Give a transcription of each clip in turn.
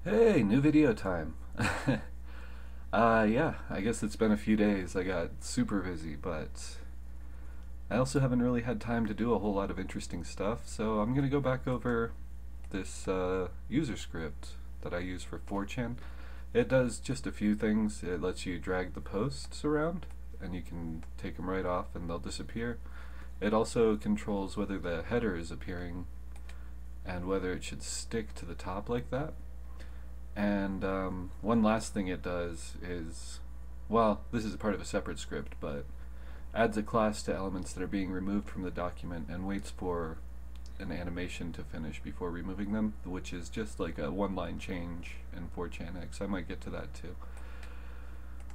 Hey, new video time. Yeah, I guess it's been a few days. I got super busy, but I also haven't really had time to do a whole lot of interesting stuff, so I'm gonna go back over this user script that I use for 4chan. It does just a few things. It lets you drag the posts around, and you can take them right off and they'll disappear. It also controls whether the header is appearing and whether it should stick to the top like that. And one last thing it does is, well, this is a part of a separate script, but adds a class to elements that are being removed from the document and waits for an animation to finish before removing them, which is just like a one-line change in 4chan X. I might get to that too.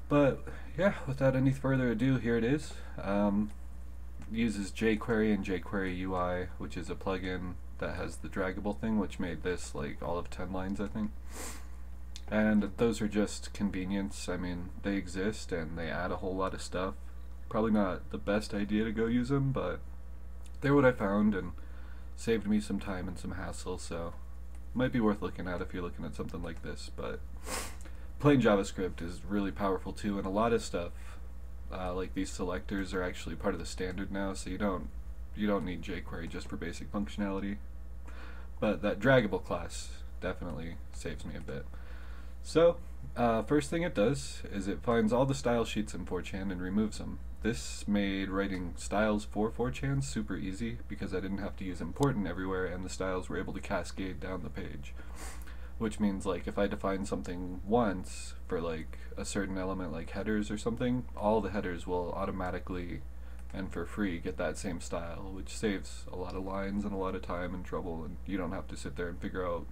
But yeah, without any further ado, here it is. Uses jQuery and jQuery UI, which is a plugin that has the draggable thing, which made this like all of 10 lines, I think. And those are just convenience. I mean, they exist and they add a whole lot of stuff. Probably not the best idea to go use them, but they're what I found and saved me some time and some hassle, so might be worth looking at if you're looking at something like this. But plain JavaScript is really powerful too, and a lot of stuff like these selectors are actually part of the standard now, so you don't need jQuery just for basic functionality. But that draggable class definitely saves me a bit. So, first thing it does is it finds all the style sheets in 4chan and removes them. This made writing styles for 4chan super easy because I didn't have to use important everywhere and the styles were able to cascade down the page. Which means like if I define something once for like a certain element like headers or something, all the headers will automatically and for free get that same style, which saves a lot of lines and a lot of time and trouble, and you don't have to sit there and figure out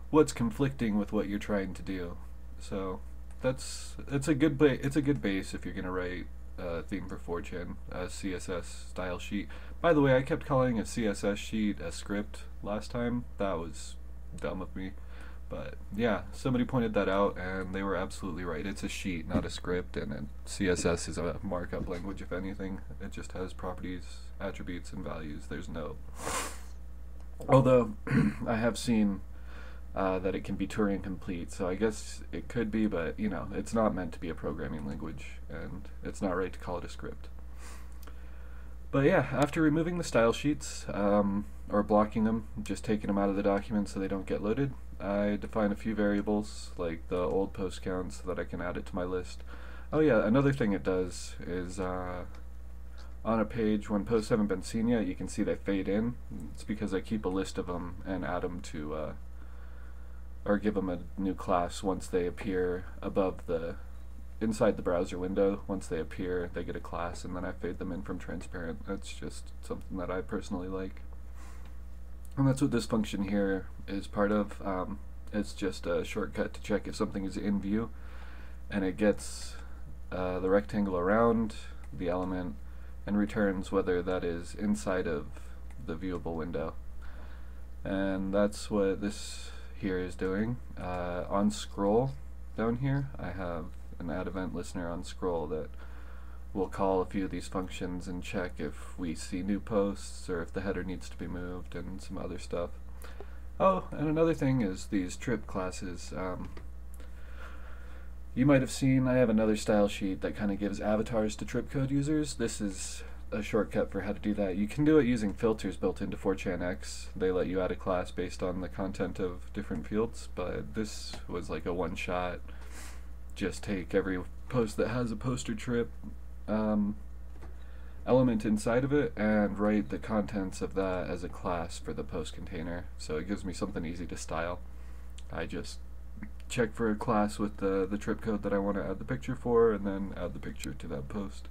what's conflicting with what you're trying to do. So it's a good base if you're gonna write a theme for 4chan, a CSS style sheet. By the way, I kept calling a CSS sheet a script last time. That was dumb of me. But yeah, somebody pointed that out and they were absolutely right. It's a sheet, not a script, and CSS is a markup language if anything. It just has properties, attributes, and values. There's no... Although, I have seen that it can be Turing complete, so I guess it could be, but you know, it's not meant to be a programming language, and it's not right to call it a script. But yeah, after removing the style sheets, or blocking them, just taking them out of the document so they don't get loaded, I define a few variables, like the old post count, so that I can add it to my list. Oh yeah, another thing it does is, on a page, when posts haven't been seen yet, you can see they fade in. It's because I keep a list of them and add them to, or give them a new class once they appear above the, inside the browser window. Once they appear, they get a class, and then I fade them in from transparent. That's just something that I personally like. And that's what this function here is part of. It's just a shortcut to check if something is in view, and it gets the rectangle around the element and returns whether that is inside of the viewable window. And that's what this here is doing. On scroll down here, I have an add event listener on scroll that will call a few of these functions and check if we see new posts or if the header needs to be moved and some other stuff. Oh, and another thing is these trip classes. You might have seen I have another style sheet that kind of gives avatars to trip code users. This is a shortcut for how to do that. You can do it using filters built into 4chan X. They let you add a class based on the content of different fields, but this was like a one-shot, just take every post that has a poster trip element inside of it and write the contents of that as a class for the post container. So it gives me something easy to style. I just check for a class with the trip code that I want to add the picture for, and then add the picture to that post.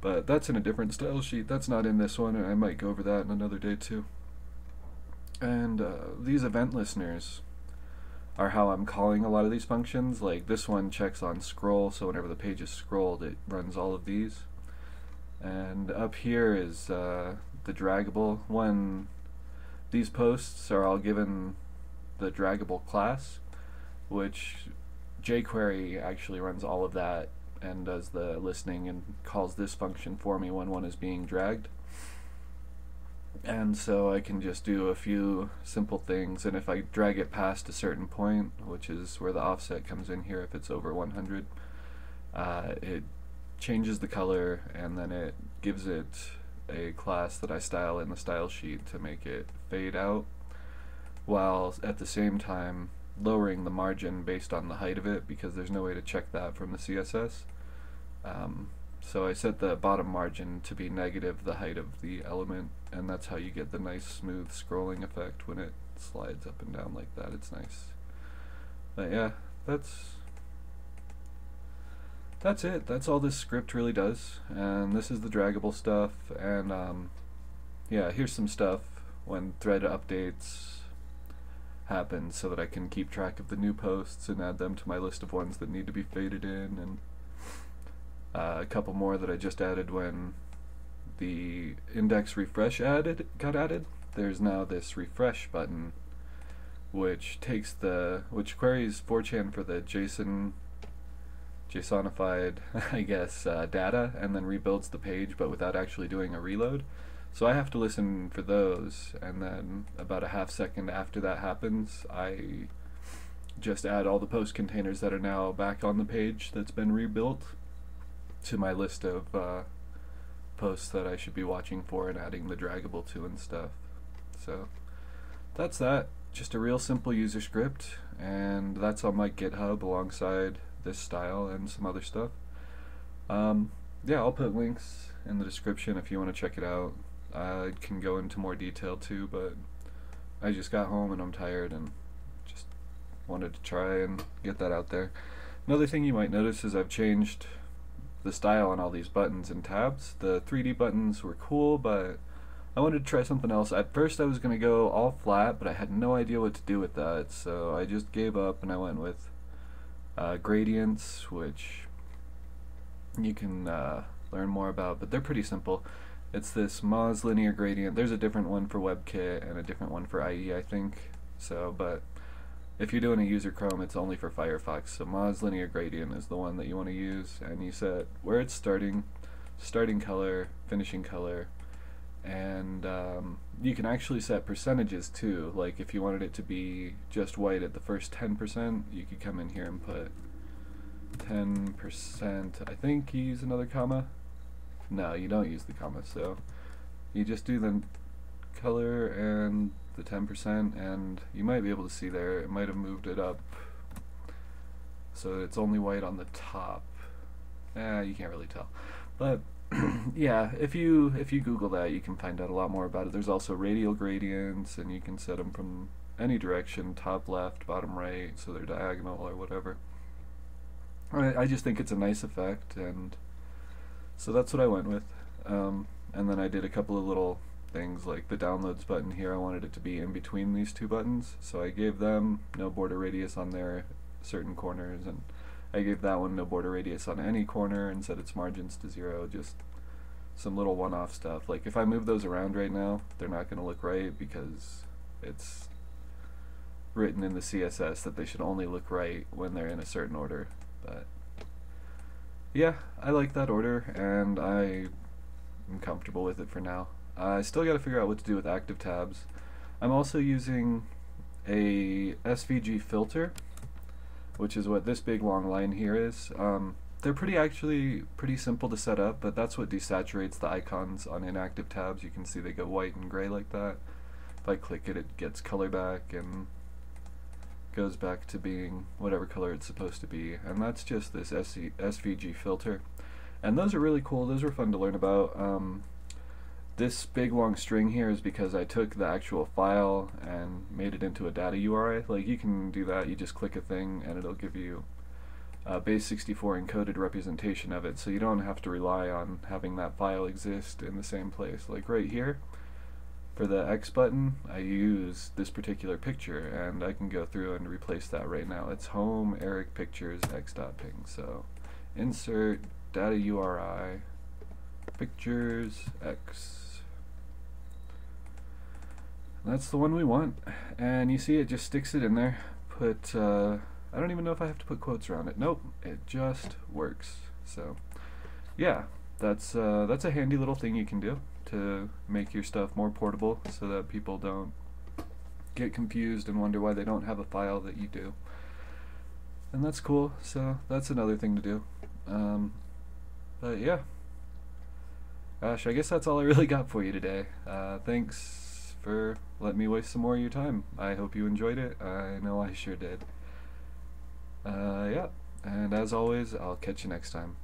But that's in a different style sheet. That's not in this one, and I might go over that in another day too. And these event listeners are how I'm calling a lot of these functions. Like this one checks on scroll, so whenever the page is scrolled, it runs all of these. And up here is the draggable. When these posts are all given the draggable class, which jQuery actually runs all of that and does the listening and calls this function for me when one is being dragged. And so I can just do a few simple things, and if I drag it past a certain point, which is where the offset comes in here, if it's over 100, it changes the color, and then it gives it a class that I style in the style sheet to make it fade out, while at the same time lowering the margin based on the height of it, because there's no way to check that from the CSS. So I set the bottom margin to be negative the height of the element, and that's how you get the nice smooth scrolling effect when it slides up and down like that. It's nice. But yeah, that's it. That's all this script really does. And this is the draggable stuff. And yeah, here's some stuff when thread updates happen so that I can keep track of the new posts and add them to my list of ones that need to be faded in, and a couple more that I just added when the index refresh got added. There's now this refresh button which queries 4chan for the JSONified I guess data, and then rebuilds the page but without actually doing a reload. So I have to listen for those, and then about a half second after that happens, I just add all the post containers that are now back on the page that's been rebuilt to my list of posts that I should be watching for and adding the draggable to and stuff. So that's that. Just a real simple user script, and that's on my GitHub alongside this style and some other stuff. Yeah, I'll put links in the description if you want to check it out. I can go into more detail too, but I just got home and I'm tired and just wanted to try and get that out there. Another thing you might notice is I've changed the style on all these buttons and tabs. The 3D buttons were cool, but I wanted to try something else. At first I was going to go all flat, but I had no idea what to do with that, so I just gave up and I went with gradients, which you can learn more about, but they're pretty simple. It's this Moz linear gradient. There's a different one for WebKit and a different one for IE, I think. So, but if you're doing a userchrome, it's only for Firefox. So Moz linear gradient is the one that you want to use, and you set where it's starting color, finishing color, and you can actually set percentages too. Like if you wanted it to be just white at the first 10%, you could come in here and put 10%. I think you use another comma. No, you don't use the comma, so you just do the color and the 10%, and you might be able to see there, it might have moved it up so it's only white on the top. You can't really tell, but yeah, if you Google that, you can find out a lot more about it. There's also radial gradients, and you can set them from any direction, top left, bottom right, so they're diagonal or whatever. I just think it's a nice effect, and so that's what I went with. And then I did a couple of little things, like the downloads button here. I wanted it to be in between these two buttons, so I gave them no border radius on their certain corners, and I gave that one no border radius on any corner and set its margins to 0. Just some little one-off stuff. Like if I move those around right now, they're not going to look right because it's written in the CSS that they should only look right when they're in a certain order. But yeah, I like that order, and I am comfortable with it for now. I still got to figure out what to do with active tabs. I'm also using a SVG filter, which is what this big long line here is. They're pretty simple to set up, but that's what desaturates the icons on inactive tabs. You can see they go white and gray like that. If I click it, it gets color back and goes back to being whatever color it's supposed to be, and that's just this SVG filter. And those are really cool. Those were fun to learn about. This big long string here is because I took the actual file and made it into a data URI. Like you can do that, you just click a thing and it'll give you a base64 encoded representation of it, so you don't have to rely on having that file exist in the same place. Like right here, for the X button, I use this particular picture, and I can go through and replace that right now. It's home Eric pictures x.ping. So insert data URI pictures x. That's the one we want, and you see it just sticks it in there. Put I don't even know if I have to put quotes around it. Nope, it just works. So yeah, that's a handy little thing you can do to make your stuff more portable so that people don't get confused and wonder why they don't have a file that you do. And that's cool, so that's another thing to do. But yeah. Gosh, I guess that's all I really got for you today. Thanks for letting me waste some more of your time. I hope you enjoyed it. I know I sure did. Yeah, and as always, I'll catch you next time.